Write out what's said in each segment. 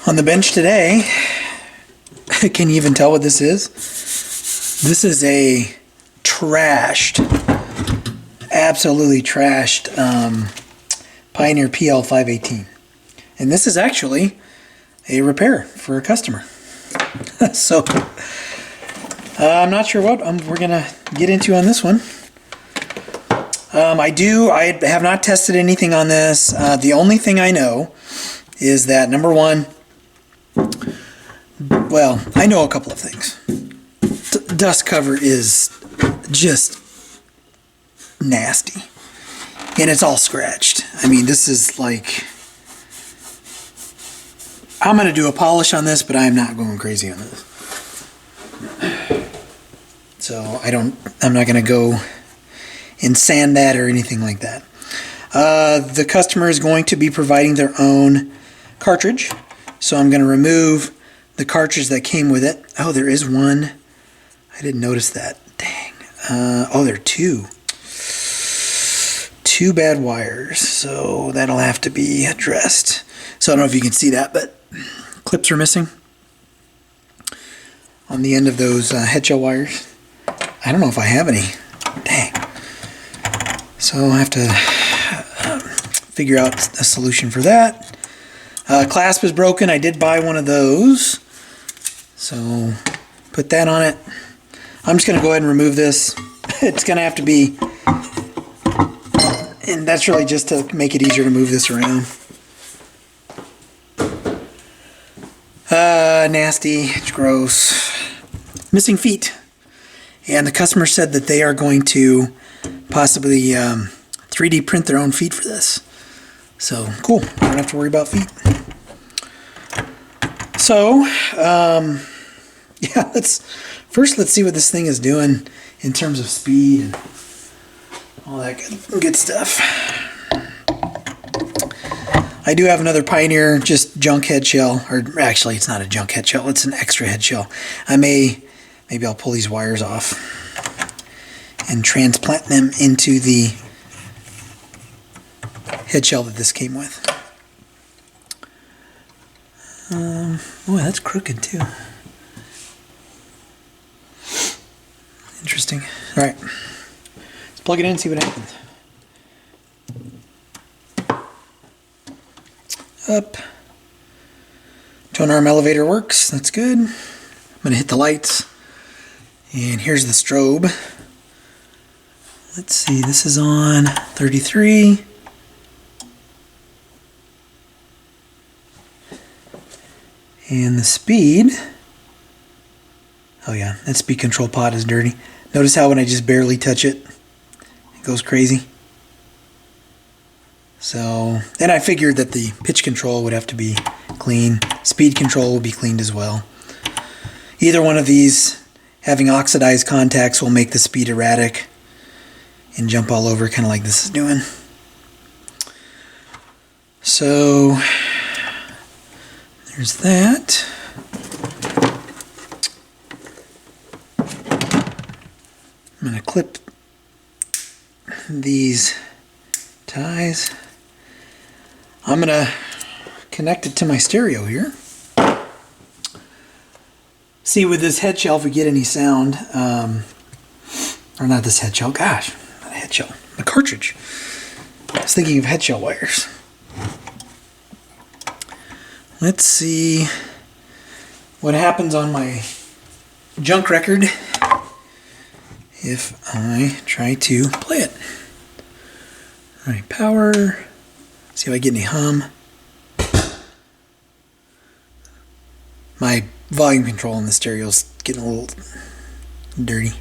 On the bench today, can you even tell what this is? This is a trashed, absolutely trashed Pioneer PL518. And this is actually a repair for a customer. So, I'm not sure what we're going to get into on this one. I have not tested anything on this. The only thing I know is that, number one, well, I know a couple of things. Dust cover is just nasty. And it's all scratched. I mean, this is like... I'm going to do a polish on this, but I'm not going crazy on this. So I'm not going to go and sand that or anything like that. The customer is going to be providing their own cartridge. So I'm going to remove the cartridge that came with it. Oh, there is one. I didn't notice that. Dang. Oh, there are two. Two bad wires. So that'll have to be addressed. So I don't know if you can see that, but clips are missing on the end of those head shell wires. I don't know if I have any. Dang. So I'll have to figure out a solution for that. Clasp is broken. I did buy one of those. So put that on it. I'm just going to go ahead and remove this. It's going to have to be, and that's really just to make it easier to move this around. Nasty. It's gross. Missing feet. And the customer said that they are going to possibly 3D print their own feet for this. So, cool. I don't have to worry about feet. So, yeah, let's see what this thing is doing in terms of speed and all that good stuff. I do have another Pioneer, just junk head shell, or actually it's not a junk head shell, it's an extra head shell. Maybe I'll pull these wires off and transplant them into the head shell that this came with. Oh, that's crooked too. Interesting. All right, let's plug it in and see what happens. Up. Tonearm elevator works. That's good. I'm going to hit the lights. And here's the strobe. Let's see, this is on 33. And the speed. Oh yeah, that speed control pod is dirty. Notice how when I just barely touch it, it goes crazy. So, then I figured that the pitch control would have to be clean. Speed control will be cleaned as well. Either one of these having oxidized contacts will make the speed erratic and jump all over, kind of like this is doing. So, there's that. I'm going to clip these ties. I'm going to connect it to my stereo here. See with this head shell if we get any sound. Or not this head shell, gosh, not a head shell, a cartridge. I was thinking of head shell wires. Let's see what happens on my junk record if I try to play it. All right, power. See if I get any hum. My volume control on the stereo is getting a little dirty.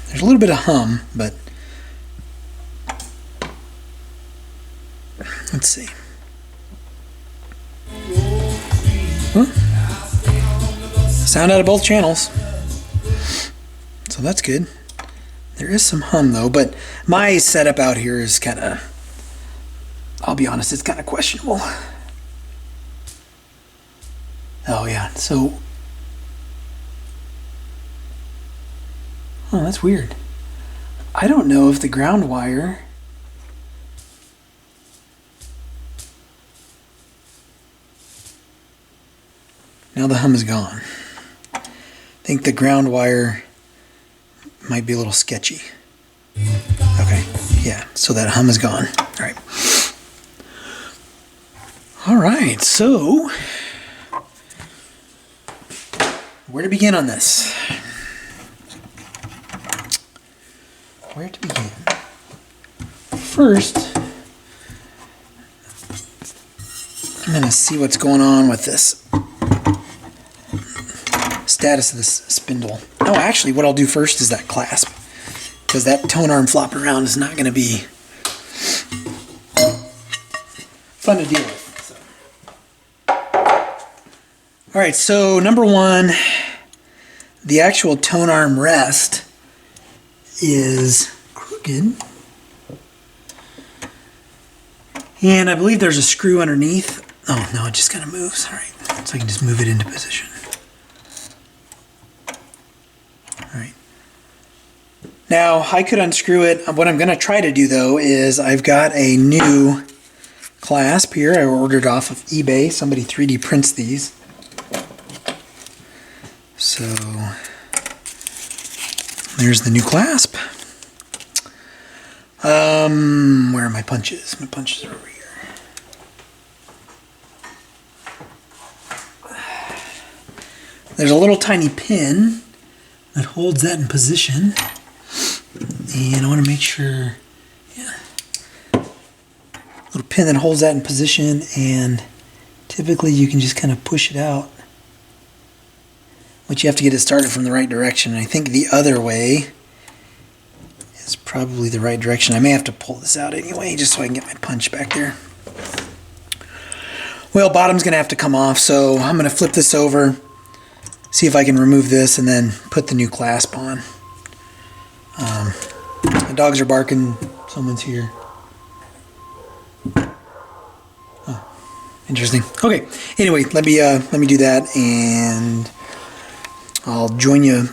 There's a little bit of hum, but let's see. Huh? Sound out of both channels. So that's good. There is some hum though, but my setup out here is kind of, I'll be honest, it's kind of questionable. Oh yeah, so, oh, that's weird. I don't know if the ground wire Now the hum is gone. I think the ground wire might be a little sketchy. Okay, yeah, so that hum is gone. All right. All right, so where to begin on this? Where to begin? First, I'm going to see what's going on with this status of this spindle. No, actually, what I'll do first is that clasp, because that tone arm flopping around is not going to be fun to deal with. All right, so number one, the actual tone arm rest is crooked. And I believe there's a screw underneath. Oh, no, it just kind of moves. All right, so I can just move it into position. All right. Now, I could unscrew it. What I'm going to try to do, though, is I've got a new clasp here. I ordered off of eBay. Somebody 3D prints these. So, there's the new clasp. Where are my punches? My punches are over here. There's a little tiny pin that holds that in position. And I want to make sure, yeah. Little pin that holds that in position, and typically you can just kind of push it out. But you have to get it started from the right direction. And I think the other way is probably the right direction. I may have to pull this out anyway, just so I can get my punch back there. Well, bottom's going to have to come off, so I'm going to flip this over, see if I can remove this, and then put the new clasp on. The dogs are barking. Someone's here. Oh, interesting. Okay. Anyway, let me do that, and I'll join you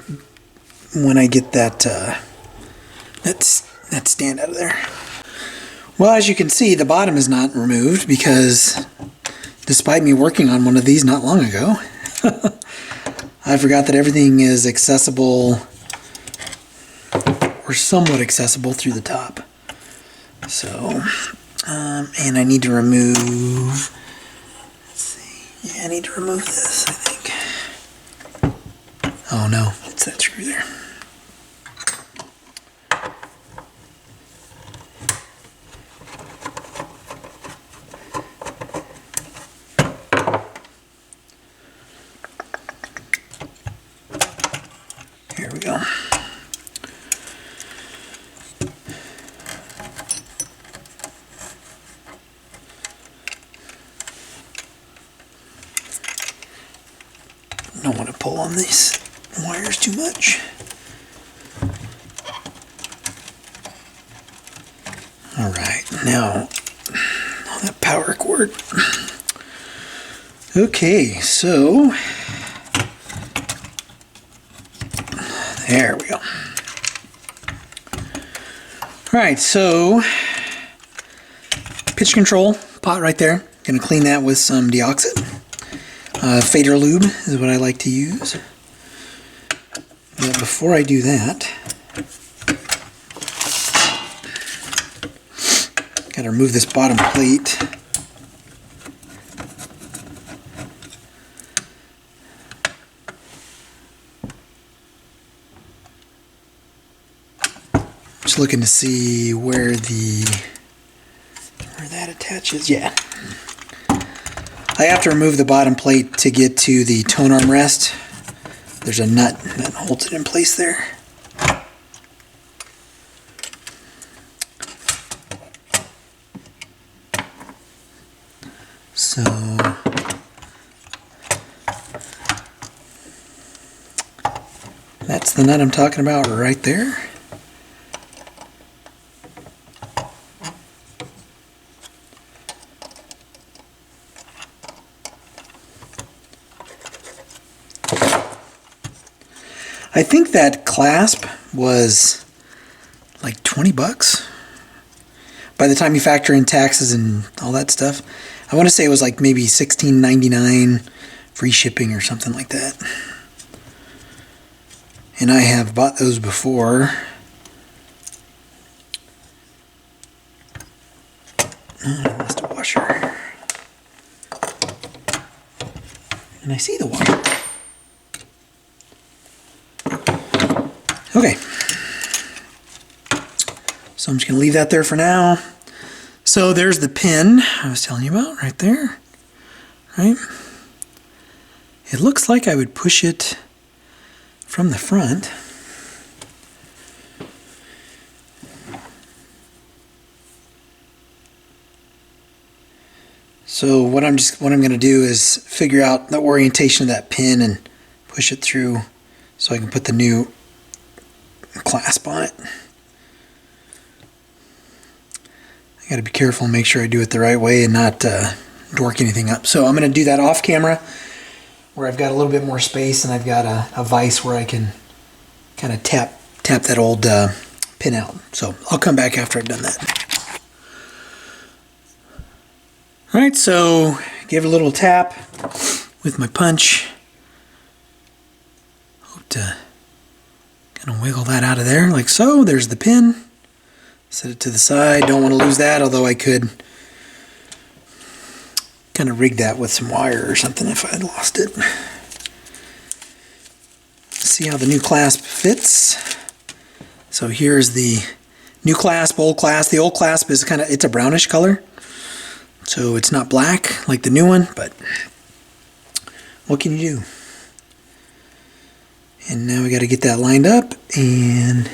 when I get that that stand out of there. Well, as you can see, the bottom is not removed because, despite me working on one of these not long ago, I forgot that everything is accessible, or somewhat accessible, through the top. So, and I need to remove, let's see, yeah, I need to remove this, I think. Oh no, it's that screw there. Here we go. Don't want to pull on these wires too much. All right, now on that power cord. Okay, so there we go. All right, so pitch control pot right there. Gonna clean that with some deoxit. Fader lube is what I like to use. But before I do that, gotta remove this bottom plate. Just looking to see where that attaches. Yeah. I have to remove the bottom plate to get to the tone arm rest. There's a nut that holds it in place there. So that's the nut I'm talking about right there. I think that clasp was like 20 bucks by the time you factor in taxes and all that stuff. I want to say it was like maybe $16.99 free shipping or something like that. And I have bought those before. Oh, I lost a washer. And I see the washer. Okay. So I'm just going to leave that there for now. So there's the pin I was telling you about right there. Right? It looks like I would push it from the front. So what I'm going to do is figure out the orientation of that pin and push it through so I can put the new clasp on it. I got to be careful and make sure I do it the right way and not dork anything up. So I'm going to do that off camera where I've got a little bit more space and I've got a vise where I can kind of tap that old pin out. So I'll come back after I've done that. All right, so give it a little tap with my punch. Hope to kind of wiggle that out of there like so. There's the pin. Set it to the side. Don't want to lose that, although I could kind of rig that with some wire or something if I had lost it. See how the new clasp fits. So here's the new clasp, old clasp. The old clasp is it's a brownish color. So it's not black like the new one, but what can you do? And now we got to get that lined up and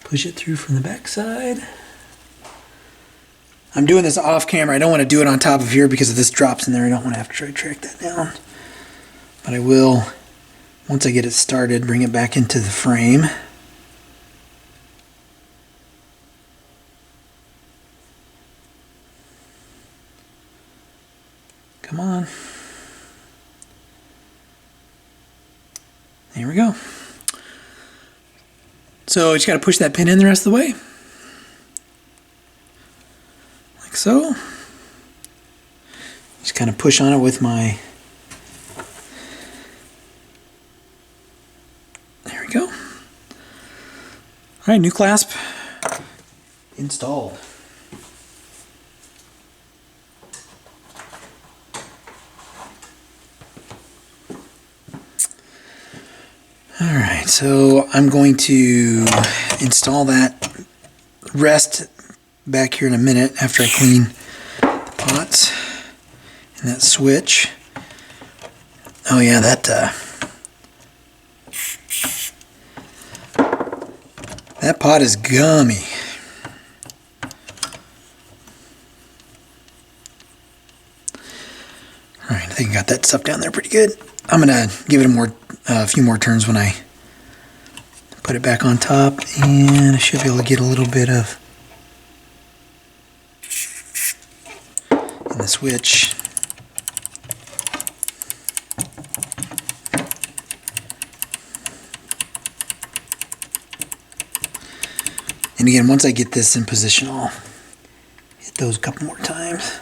push it through from the back side. I'm doing this off camera. I don't want to do it on top of here because if this drops in there, I don't want to have to try to track that down. But I will, once I get it started, bring it back into the frame. Come on. There we go. So you just got to push that pin in the rest of the way. Like so. Just kind of push on it with my... There we go. All right, new clasp installed. Alright, so I'm going to install that rest back here in a minute after I clean the pots and that switch. Oh yeah, that pot is gummy. Alright, I think I got that stuff down there pretty good. I'm going to give it a few more turns when I put it back on top, and I should be able to get a little bit of in the switch. And again, once I get this in position, I'll hit those a couple more times.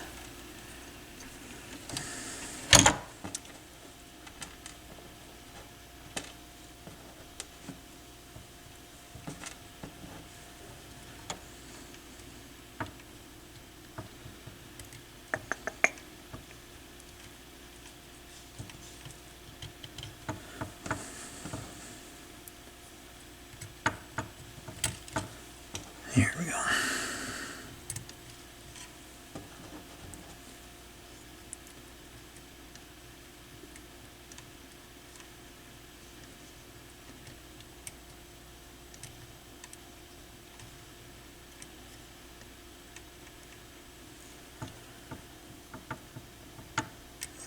Here we go.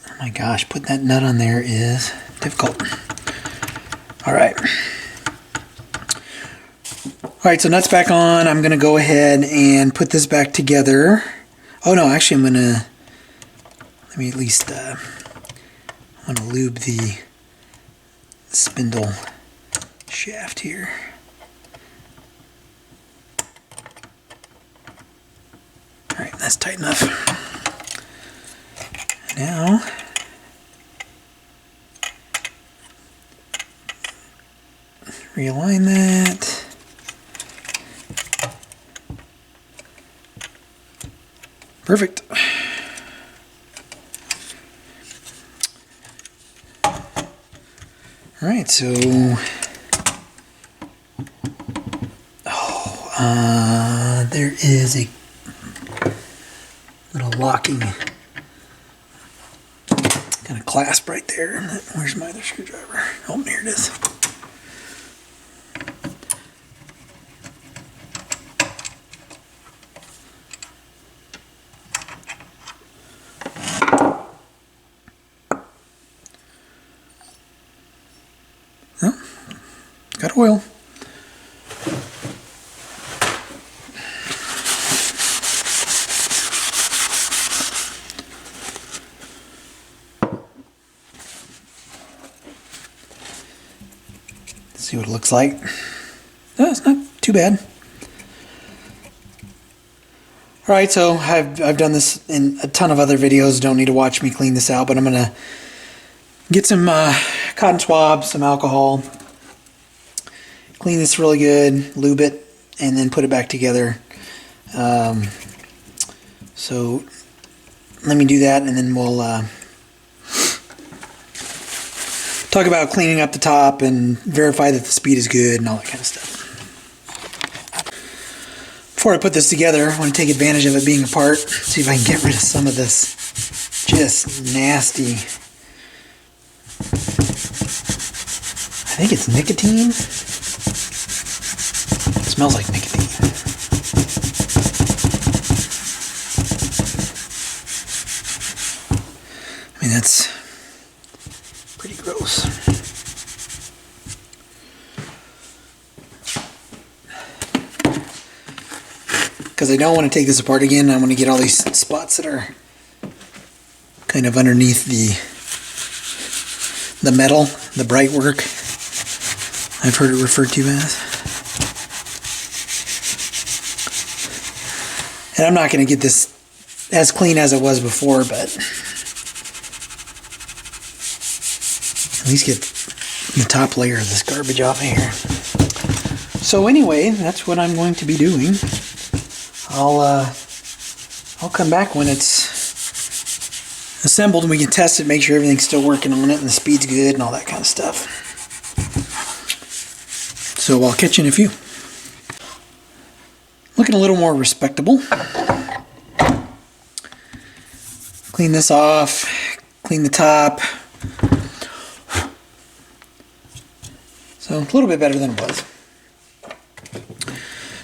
Oh my gosh, putting that nut on there is difficult. All right. Alright, so nuts back on. I'm going to go ahead and put this back together. Oh no, actually I'm going to, let me at least, I want to lube the spindle shaft here. Alright, that's tight enough. Now, realign that. Perfect. All right, so there is a little locking kind of clasp right there. Where's my other screwdriver? Oh, here it is. Oh, got oil. See what it looks like. No, it's not too bad. All right, so I've done this in a ton of other videos. Don't need to watch me clean this out, but I'm gonna get some cotton swabs, some alcohol, clean this really good, lube it, and then put it back together. So let me do that, and then we'll talk about cleaning up the top and verify that the speed is good and all that kind of stuff. Before I put this together, I want to take advantage of it being apart, see if I can get rid of some of this just nasty, I think it's nicotine. It smells like nicotine. I mean, that's pretty gross. Because I don't want to take this apart again. I want to get all these spots that are kind of underneath the metal, the bright work, I've heard it referred to as. And I'm not going to get this as clean as it was before, but at least get the top layer of this garbage off of here. So anyway, that's what I'm going to be doing. I'll come back when it's assembled and we can test it, make sure everything's still working on it and the speed's good and all that kind of stuff. So I'll catch you in a few. Looking a little more respectable. Clean this off, clean the top. So a little bit better than it was.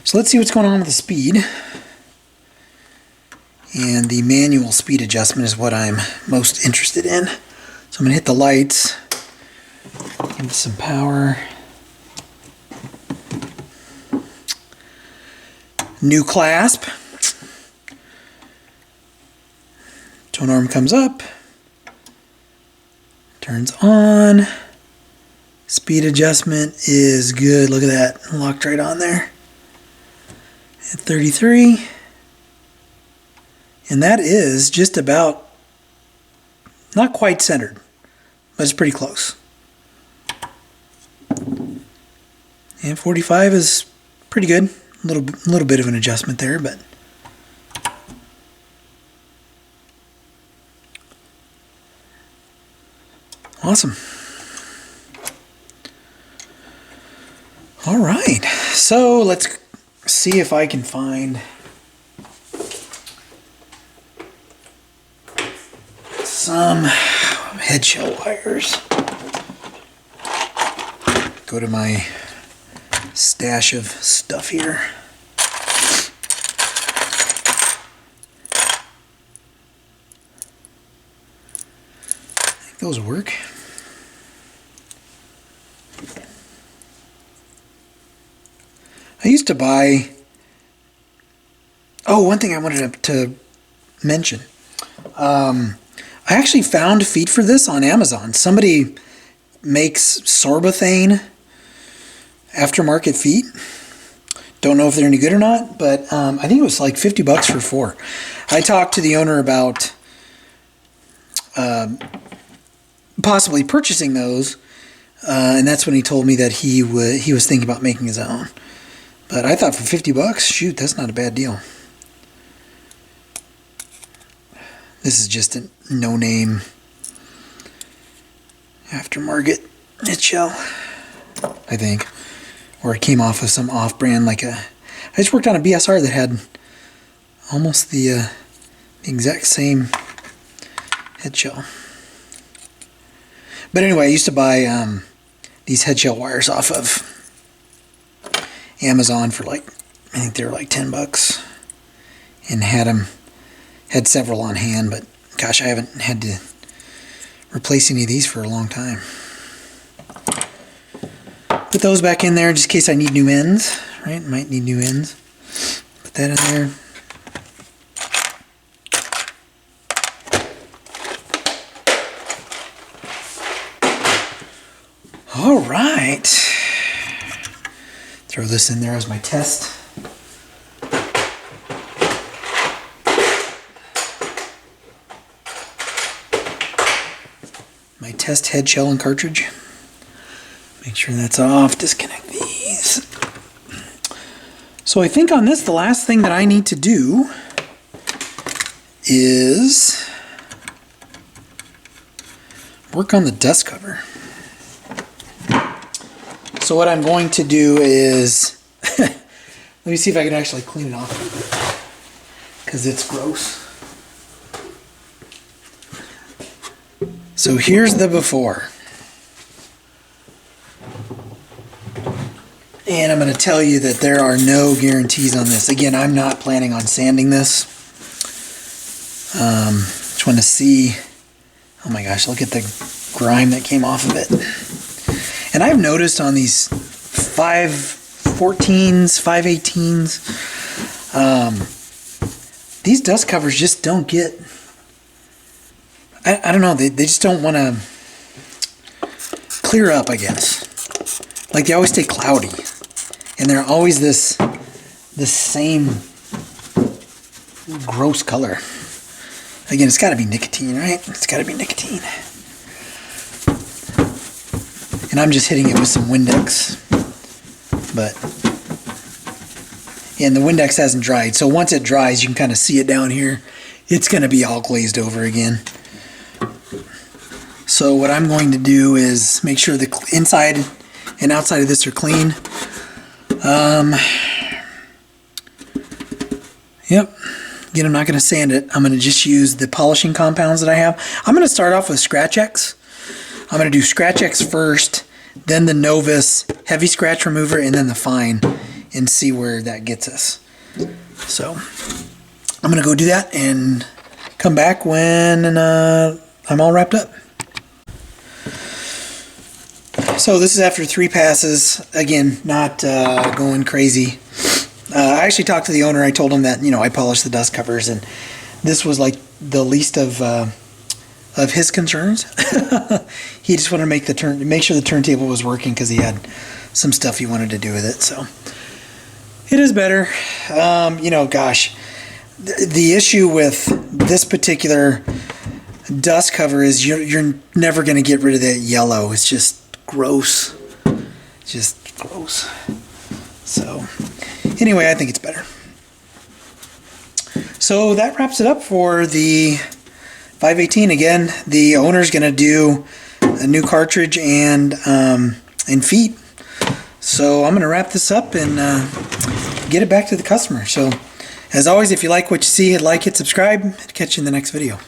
So let's see what's going on with the speed. And the manual speed adjustment is what I'm most interested in. So I'm going to hit the lights, give it some power. New clasp. Tonearm comes up, turns on. Speed adjustment is good. Look at that, locked right on there. At 33. And that is just about, not quite centered, but it's pretty close. And 45 is pretty good. A little bit of an adjustment there, but awesome. All right, so let's see if I can find some head shell wires. Go to my stash of stuff here. I think those work. I used to buy, oh, one thing I wanted to mention. I actually found feet for this on Amazon. Somebody makes sorbothane aftermarket feet. Don't know if they're any good or not, but I think it was like $50 for 4. I talked to the owner about possibly purchasing those. And that's when he told me that he was thinking about making his own. But I thought for $50, shoot, that's not a bad deal. This is just a no-name aftermarket head shell, I think. Or it came off of some off-brand, like a... I just worked on a BSR that had almost the exact same head shell. But anyway, I used to buy these head shell wires off of Amazon for like, I think they were like $10, and had several on hand, but gosh, I haven't had to replace any of these for a long time. Put those back in there just in case I need new ends, right? Might need new ends. Put that in there. All right. Throw this in there as my test. My test head shell and cartridge. Make sure that's off. Disconnect these. So I think on this, the last thing that I need to do is work on the dust cover. So what I'm going to do is, let me see if I can actually clean it off a little bit, because it's gross. So here's the before. And I'm going to tell you that there are no guarantees on this. Again, I'm not planning on sanding this. Just want to see, oh my gosh, look at the grime that came off of it. And I've noticed on these 514s, 518s, these dust covers just don't get, I don't know, they just don't want to clear up, I guess. Like they always stay cloudy. And they're always this same gross color. Again, it's got to be nicotine, right? It's got to be nicotine. And I'm just hitting it with some Windex. But, and the Windex hasn't dried. So once it dries, you can kind of see it down here. It's going to be all glazed over again. So what I'm going to do is make sure the inside and outside of this are clean. Yep. Again, I'm not going to sand it. I'm going to just use the polishing compounds that I have. I'm going to start off with Scratch X. I'm going to do Scratch X first, then the Novus heavy scratch remover, and then the fine, and see where that gets us. So I'm going to go do that and come back when I'm all wrapped up. So this is after 3 passes. Again, not going crazy. I actually talked to the owner. I told him that, I polished the dust covers, and this was like the least of his concerns. He just wanted to make sure the turntable was working because he had some stuff he wanted to do with it. So it is better. Gosh, the issue with this particular dust cover is you're never going to get rid of that yellow. It's just gross. Just gross. So anyway, I think it's better. So that wraps it up for the 518. Again, the owner's going to do a new cartridge and feet. So I'm going to wrap this up and get it back to the customer. So as always, if you like what you see, hit like, hit subscribe. Catch you in the next video.